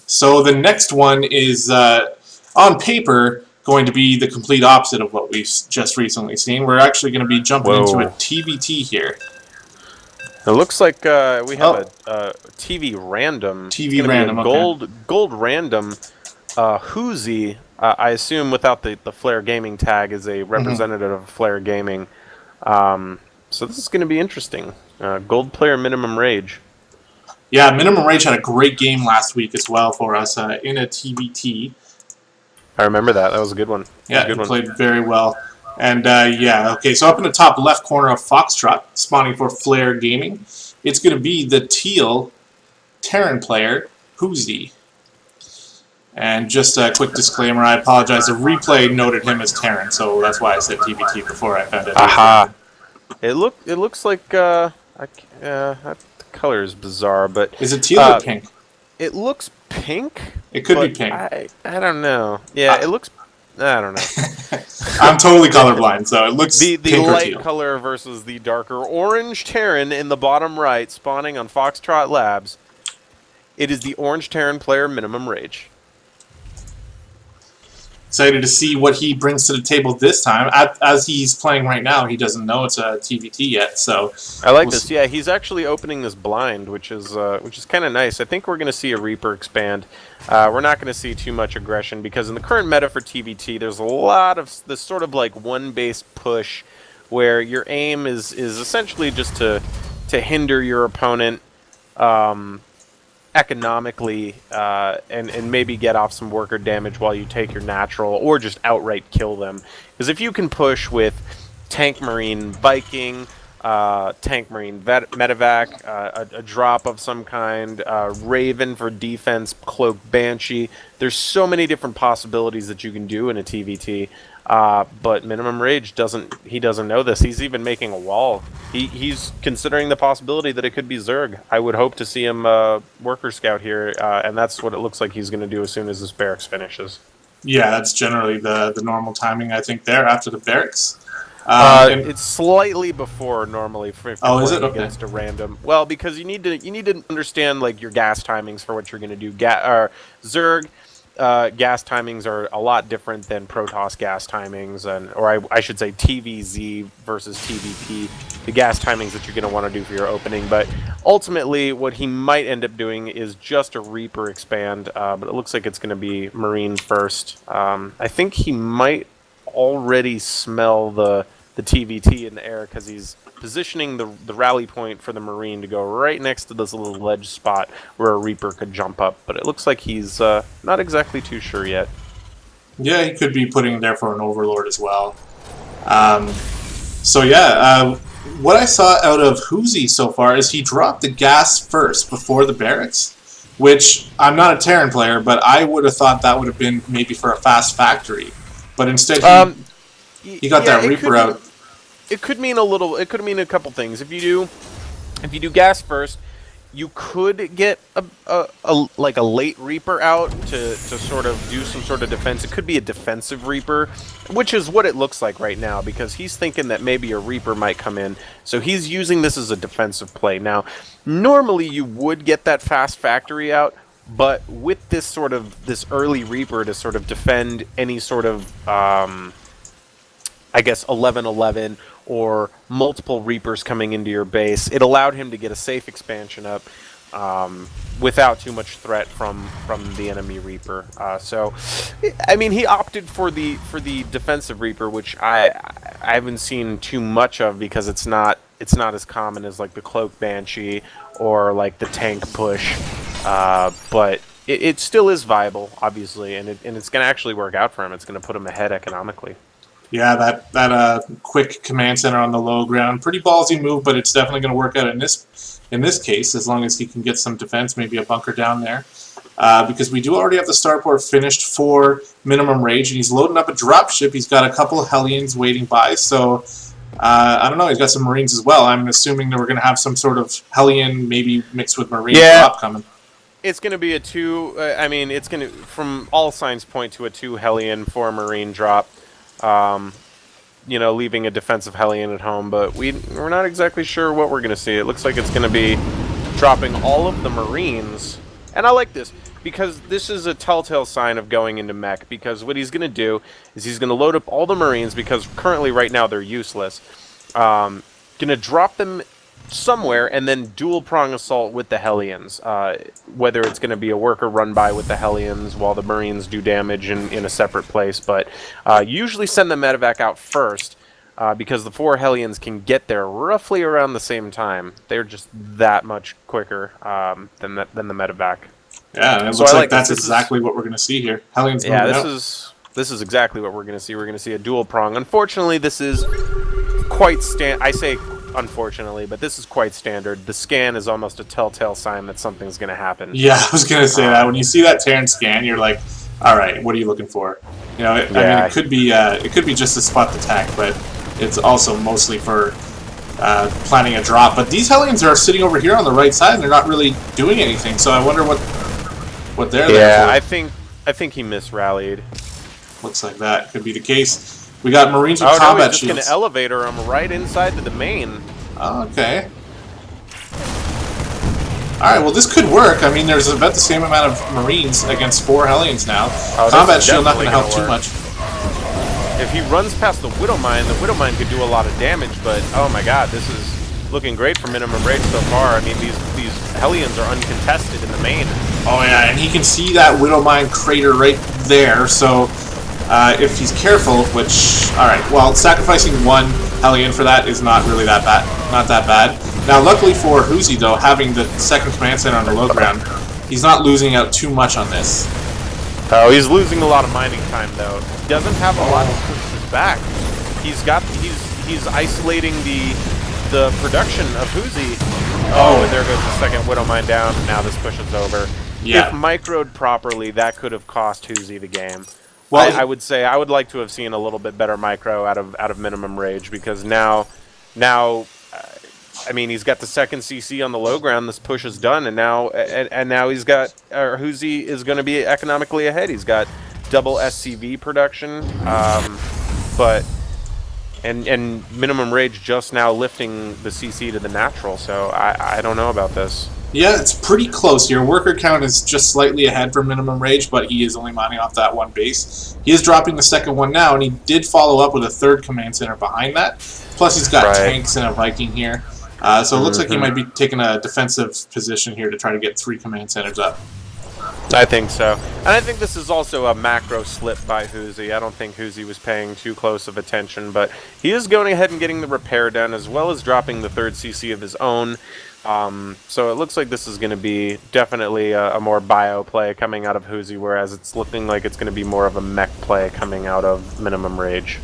So the next one is, on paper, going to be the complete opposite of what we've just recently seen. We're actually going to be jumping into a TVT here. It looks like we have a TV random. TV it's random, be a gold random hoOzy. I assume without the Flare Gaming tag is a representative of Flare Gaming. So this is going to be interesting. Gold player MinimumRage. Yeah, MinimumRage had a great game last week as well for us in a TVT. I remember that. That was a good one. Yeah, he played very well. And yeah, okay, so up in the top left corner of Foxtrot, spawning for Flare Gaming, it's going to be the teal Terran player, hoOzy. And just a quick disclaimer, I apologize, the replay noted him as Terran, so that's why I said TVT before I found it. Aha! It looks like, the color is bizarre, but... Is it teal or pink? It looks pink. It could be pink. I don't know. Yeah, it looks... I don't know. I'm totally colorblind, so it looks the pink or light teal. color versus the darker orange Terran in the bottom right, spawning on Foxtrot Labs. It is the orange Terran player MinimumRage. Excited to see what he brings to the table this time. As he's playing right now, he doesn't know it's a TVT yet, so... I like this. Yeah, he's actually opening this blind, which is kind of nice. I think we're going to see a Reaper expand. We're not going to see too much aggression, because in the current meta for TVT, there's a lot of this sort of like one-base push, where your aim is essentially just to hinder your opponent, economically, and maybe get off some worker damage while you take your natural, or just outright kill them. Because if you can push with Tank Marine Viking, Tank Marine Medevac, a drop of some kind, Raven for defense, Cloak Banshee, there's so many different possibilities that you can do in a TVT. But MinimumRage doesn't know this. He's even making a wall. He's considering the possibility that it could be Zerg. I would hope to see him worker scout here, and that's what it looks like he's going to do as soon as this barracks finishes. Yeah, that's generally the normal timing, I think, there after the barracks. It's slightly before normally for is it? Okay. Against a random. Well, because you need to understand like your gas timings for what you're going to do. Zerg. Gas timings are a lot different than Protoss gas timings, or I should say TVZ versus TVP, the gas timings that you're going to want to do for your opening. But ultimately, what he might end up doing is just a Reaper expand, but it looks like it's going to be Marine first. I think he might already smell the TVT in the air, because he's positioning the rally point for the Marine to go right next to this little ledge spot where a Reaper could jump up. But it looks like he's not exactly too sure yet. Yeah, he could be putting it there for an Overlord as well. So yeah, what I saw out of hoOzy so far is he dropped the gas first before the barracks, which I'm not a Terran player, but I would have thought that would have been maybe for a fast factory. But instead he got that Reaper out. It could mean it could mean a couple things. If you do gas first, you could get like a late Reaper out to sort of do some sort of defense. It could be a defensive Reaper, which is what it looks like right now, because he's thinking that maybe a Reaper might come in. So he's using this as a defensive play. Now, normally you would get that fast factory out, but with this early Reaper to sort of defend any sort of I guess 11-11 or multiple Reapers coming into your base, it allowed him to get a safe expansion up without too much threat from the enemy Reaper. So, I mean, he opted for the defensive Reaper, which I haven't seen too much of, because it's not as common as like the Cloak Banshee or like the tank push, but it still is viable, obviously, and it's going to actually work out for him. It's going to put him ahead economically. Yeah, that quick command center on the low ground, pretty ballsy move, but it's definitely going to work out in this case, as long as he can get some defense, maybe a bunker down there. Because we do already have the starport finished for MinimumRage, and he's loading up a dropship. He's got a couple of Hellions waiting by, so I don't know, he's got some Marines as well. I'm assuming that we're going to have some sort of Hellion, maybe mixed with Marine drop coming. It's going to be a 2, I mean, it's going to, from all signs point to a 2 Hellion for a Marine drop. You know, leaving a defensive Hellion at home, but we're not exactly sure what we're going to see. It looks like it's going to be dropping all of the Marines, and I like this. because this is a telltale sign of going into mech, because what he's going to do is he's going to load up all the Marines, because currently right now they're useless. Going to drop them somewhere and then dual prong assault with the Hellions, whether it's going to be a worker run by with the Hellions while the Marines do damage in a separate place, but usually send the medevac out first, because the 4 Hellions can get there roughly around the same time. They're just that much quicker than the medevac. Yeah, and it looks like that's exactly what we're going to see here. Hellions moving out. This is exactly what we're going to see. We're going to see a dual prong. Unfortunately, this is quite I say unfortunately, but this is quite standard. The scan is almost a telltale sign that something's going to happen. Yeah, I was going to say that. When you see that Terran scan, you're like, all right, what are you looking for? You know, I mean, it could be just to spot the tank, but it's also mostly for planning a drop. But these Hellions are sitting over here on the right side, and they're not really doing anything. So I wonder what they're there for. Yeah, I think he misrallied. Looks like that could be the case. We got Marines with combat shields. He's just going to elevator him right inside to the main. Okay. Alright, well this could work. I mean, there's about the same amount of Marines against 4 Hellions now. Combat shield not going to help too much. If he runs past the Widowmine could do a lot of damage, but oh my god, this is looking great for MinimumRage so far. I mean, these Hellions are uncontested in the main. Oh yeah, and he can see that Widowmine crater right there, so if he's careful, which, alright, well, sacrificing 1 Hellion for that is not really that bad. Not that bad. Now, luckily for hoOzy, though, having the second command center on the low ground, he's not losing out too much on this. Oh, he's losing a lot of mining time, though. He doesn't have a lot to push this back. He's isolating the production of hoOzy. Oh, and there goes the second Widowmine down, and now this push is over. Yeah. If microed properly, that could have cost hoOzy the game. Well, I would say I would like to have seen a little bit better micro out of MinimumRage, because now, I mean, he's got the second CC on the low ground. This push is done, and now he's got hoOzy is going to be economically ahead. He's got double SCV production, and MinimumRage just now lifting the CC to the natural. So I don't know about this. Yeah, it's pretty close here. Worker count is just slightly ahead for MinimumRage, but he is only mining off that 1 base. He is dropping the second one now, and he did follow up with a 3rd command center behind that. Plus, he's got tanks and a Viking here. So it looks like he might be taking a defensive position here to try to get 3 command centers up. I think so. And I think this is also a macro slip by hoOzy. I don't think hoOzy was paying too close of attention, but he is going ahead and getting the repair done, as well as dropping the 3rd CC of his own. So it looks like this is going to be definitely a more bio play coming out of hoOzy, whereas it's looking like it's going to be more of a mech play coming out of MinimumRage.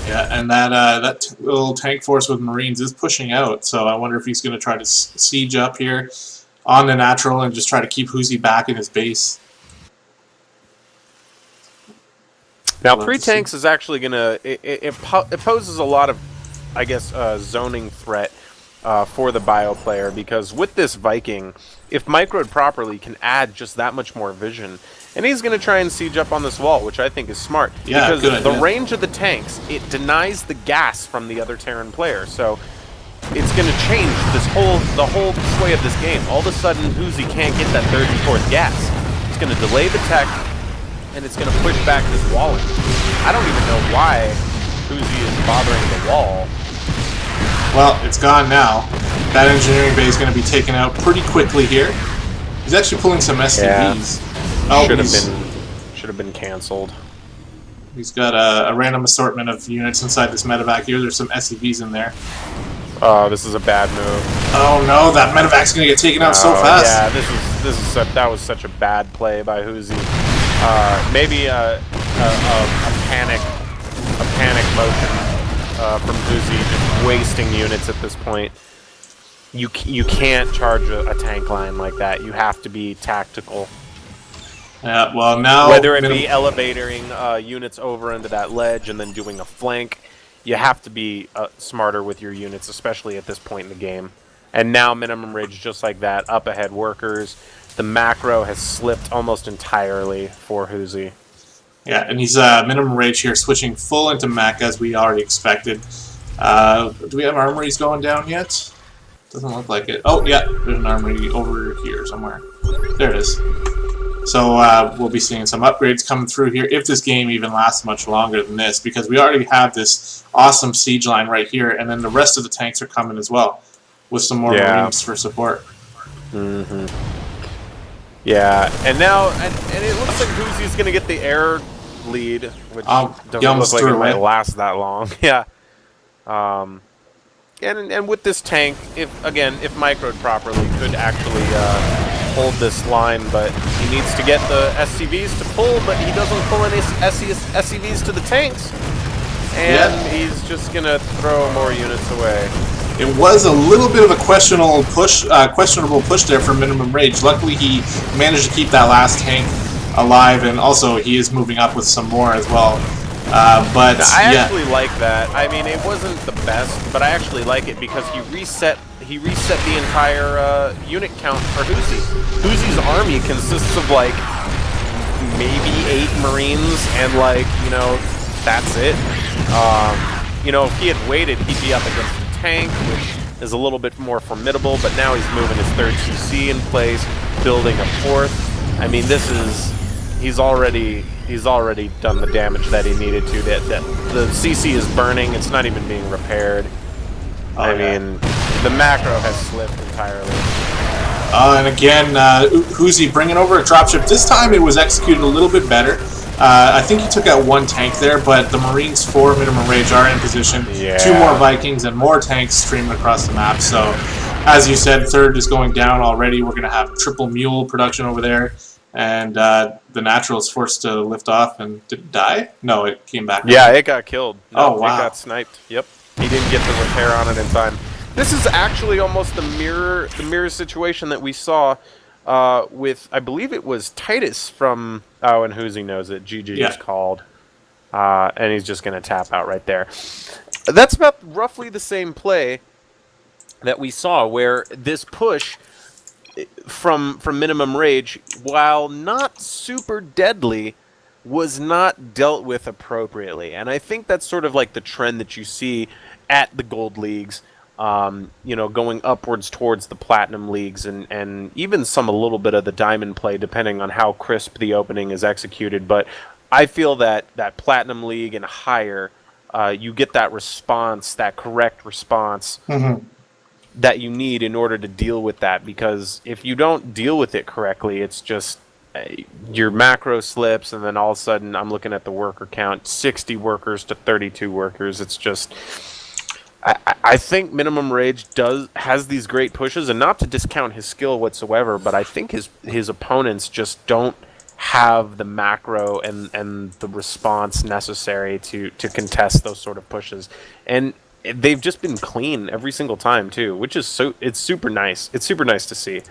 Yeah, and that little tank force with Marines is pushing out, so I wonder if he's going to try to siege up here on the natural and just try to keep hoOzy back in his base. Now, 3 tanks is actually going to... It poses a lot of, I guess, zoning threat for the bio player, because with this Viking, if microed properly, can add just that much more vision. And he's going to try and siege up on this wall, which I think is smart. Yeah, because the range of the tanks, it denies the gas from the other Terran player. So it's going to change the whole sway of this game. All of a sudden, hoOzy can't get that 3rd and 4th gas. It's going to delay the tech, and it's going to push back this walling. I don't even know why hoOzy is bothering the wall. Well, it's gone now. That engineering bay is going to be taken out pretty quickly here. He's actually pulling some SCVs. Yeah. Should have been canceled. He's got a random assortment of units inside this medevac here. There's some SCVs in there. Oh, this is a bad move. Oh no, that medevac's going to get taken out so fast. Yeah, that was such a bad play by hoOzy. Maybe a panic motion from hoOzy, just wasting units at this point. You can't charge a tank line like that. You have to be tactical. Yeah, well now... Whether it be elevatoring units over into that ledge and then doing a flank, you have to be smarter with your units, especially at this point in the game. And now MinimumRage, just like that, up ahead workers. The macro has slipped almost entirely for hoOzy. Yeah, and he's MinimumRage here, switching full into mech as we already expected. Do we have armories going down yet? Doesn't look like it. Oh, yeah, there's an armory over here somewhere. There it is. So we'll be seeing some upgrades coming through here if this game even lasts much longer than this, because we already have this awesome siege line right here, and then the rest of the tanks are coming as well with some more Marines for support. Mm-hmm. Yeah, and now and it looks like hoOzy's going to get the air lead, which doesn't look like it might last that long. Yeah. And with this tank, if microed properly, could actually hold this line, but he needs to get the SCVs to pull, but he doesn't pull any SCVs to the tanks, and he's just gonna throw more units away. It was a little bit of a questionable push there for MinimumRage. Luckily, he managed to keep that last tank alive, and also he is moving up with some more as well. But I actually like that. I mean, it wasn't the best, but I actually like it because he reset the entire unit count for hoOzy. hoOzy's army consists of like maybe 8 Marines, and like, you know, that's it. You know, if he had waited, he'd be up against a tank, which is a little bit more formidable. But now he's moving his 3rd CC in place, building a 4th. I mean, he's already done the damage that he needed to. The CC is burning. It's not even being repaired. I mean, the macro has slipped entirely. And again, hoOzy bringing over a dropship. This time it was executed a little bit better. I think he took out 1 tank there, but the Marines for MinimumRage are in position. Yeah. 2 more Vikings and more tanks streaming across the map. So, as you said, 3rd is going down already. We're going to have triple mule production over there. And the Natural is forced to lift off, and did it die? No, it came back. Yeah, it got killed. No, wow. It got sniped. Yep. He didn't get the repair on it in time. This is actually almost the mirror situation that we saw with, I believe it was Titus from, and hoOzy knows it, GG is called. And he's just going to tap out right there. That's about roughly the same play that we saw, where this push from MinimumRage, while not super deadly, was not dealt with appropriately. And I think that's sort of like the trend that you see at the gold leagues, you know, going upwards towards the platinum leagues, and even a little bit of the diamond play, depending on how crisp the opening is executed. But I feel that platinum league and higher, you get that response, that correct response, that you need in order to deal with that. Because if you don't deal with it correctly, it's just your macro slips, and then all of a sudden I'm looking at the worker count, 60 workers to 32 workers. It's just, I think MinimumRage has these great pushes, and not to discount his skill whatsoever, but I think his opponents just don't have the macro and the response necessary to contest those sort of pushes. And they've just been clean every single time too, which is it's super nice. It's super nice to see.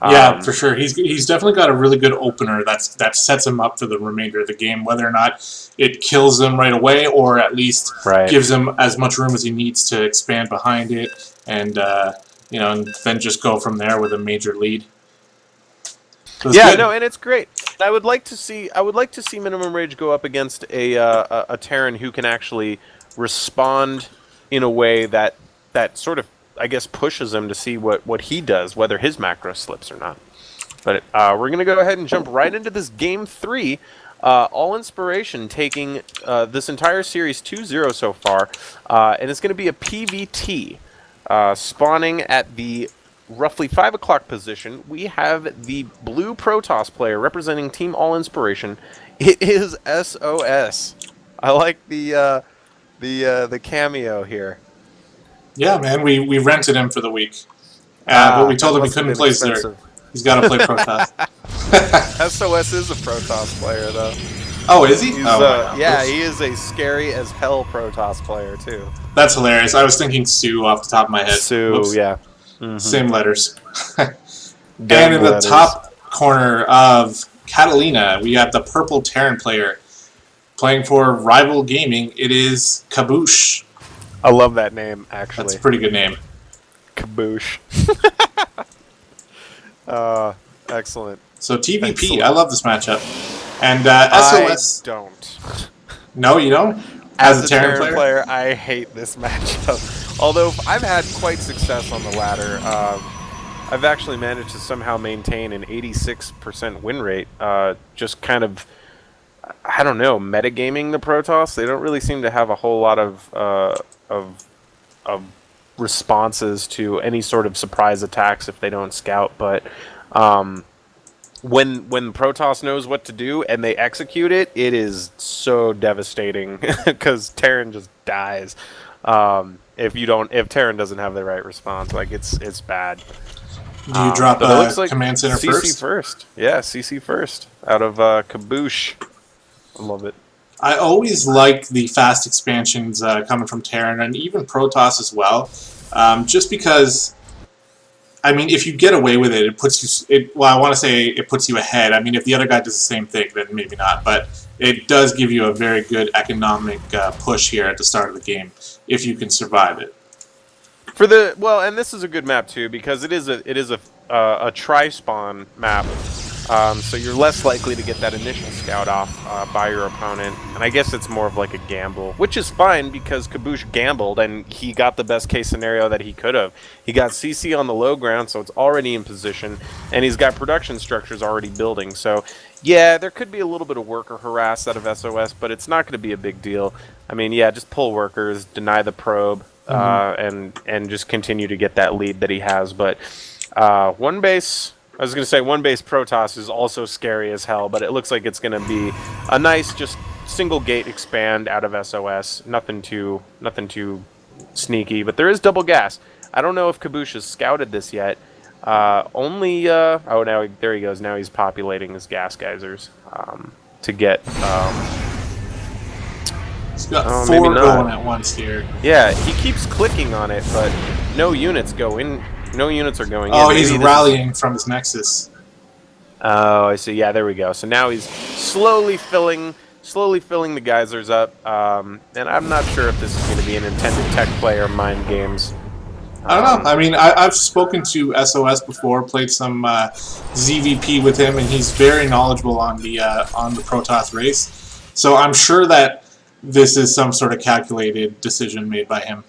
Yeah, for sure. He's definitely got a really good opener that sets him up for the remainder of the game, whether or not it kills him right away, or at least gives him as much room as he needs to expand behind it, and you know, and then just go from there with a major lead. So no, and it's great. I would like to see MinimumRage go up against a Terran who can actually respond in a way that sort of, I guess, pushes him to see what he does, whether his macro slips or not. But we're going to go ahead and jump right into this Game 3. All Inspiration taking this entire series 2-0 so far. And it's going to be a PVT. Spawning at the roughly 5 o'clock position, we have the blue Protoss player representing Team All Inspiration. It is SOS. I like the cameo here. Yeah, man, we rented him for the week, but we told him he couldn't play Zerg. He's got to play Protoss. SOS is a Protoss player, though. Oh, is he? Yeah, he is a scary as hell Protoss player too. That's hilarious. I was thinking Sue off the top of my head. Sue, whoops. Yeah. Same letters. And in the top corner of Catalina, we have the purple Terran player playing for Rival Gaming. It is Kaboosh. I love that name, actually. That's a pretty good name. Kaboosh. Excellent. So TVP, excellent. I love this matchup. And SOS... I don't. No, you don't? As a Terran player, I hate this matchup. Although I've had quite success on the ladder. I've actually managed to somehow maintain an 86% win rate. Just kind of, I don't know, metagaming the Protoss. They don't really seem to have a whole lot of responses to any sort of surprise attacks if they don't scout. But when Protoss knows what to do and they execute it, it is so devastating because Terran just dies. If Terran doesn't have the right response, like it's bad. Do you drop But it looks like command center CC first? Yeah, CC first out of Kaboosh. I love it. I always like the fast expansions coming from Terran and even Protoss as well, just because. I mean, if you get away with it, it puts you. Well, I want to say it puts you ahead. I mean, if the other guy does the same thing, then maybe not. But it does give you a very good economic push here at the start of the game if you can survive it. And this is a good map too because it is a tri-spawn map, so you're less likely to get that initial scout off by your opponent, and I guess it's more of like a gamble, which is fine because Kaboosh gambled and he got the best case scenario that he could have. He got CC on the low ground, so it's already in position, and he's got production structures already building. So yeah, there could be a little bit of worker harass out of SOS, but it's not going to be a big deal. I mean, yeah, just pull workers, deny the probe. And just continue to get that lead that he has. But one base Protoss is also scary as hell, but it looks like it's going to be a nice just single gate expand out of SOS. Nothing too sneaky, but there is double gas. I don't know if Kaboosh has scouted this yet. Now there he goes. Now he's populating his gas geysers to get. He's got four going at once here. Yeah, he keeps clicking on it, but no units go in. No units are going in. Oh, he's rallying from his Nexus. Oh, I see. Yeah, there we go. So now he's slowly filling the geysers up. And I'm not sure if this is going to be an intended tech play or mind games. I don't know. I mean, I've spoken to SOS before, played some ZVP with him, and he's very knowledgeable on the Protoss race. So I'm sure that this is some sort of calculated decision made by him.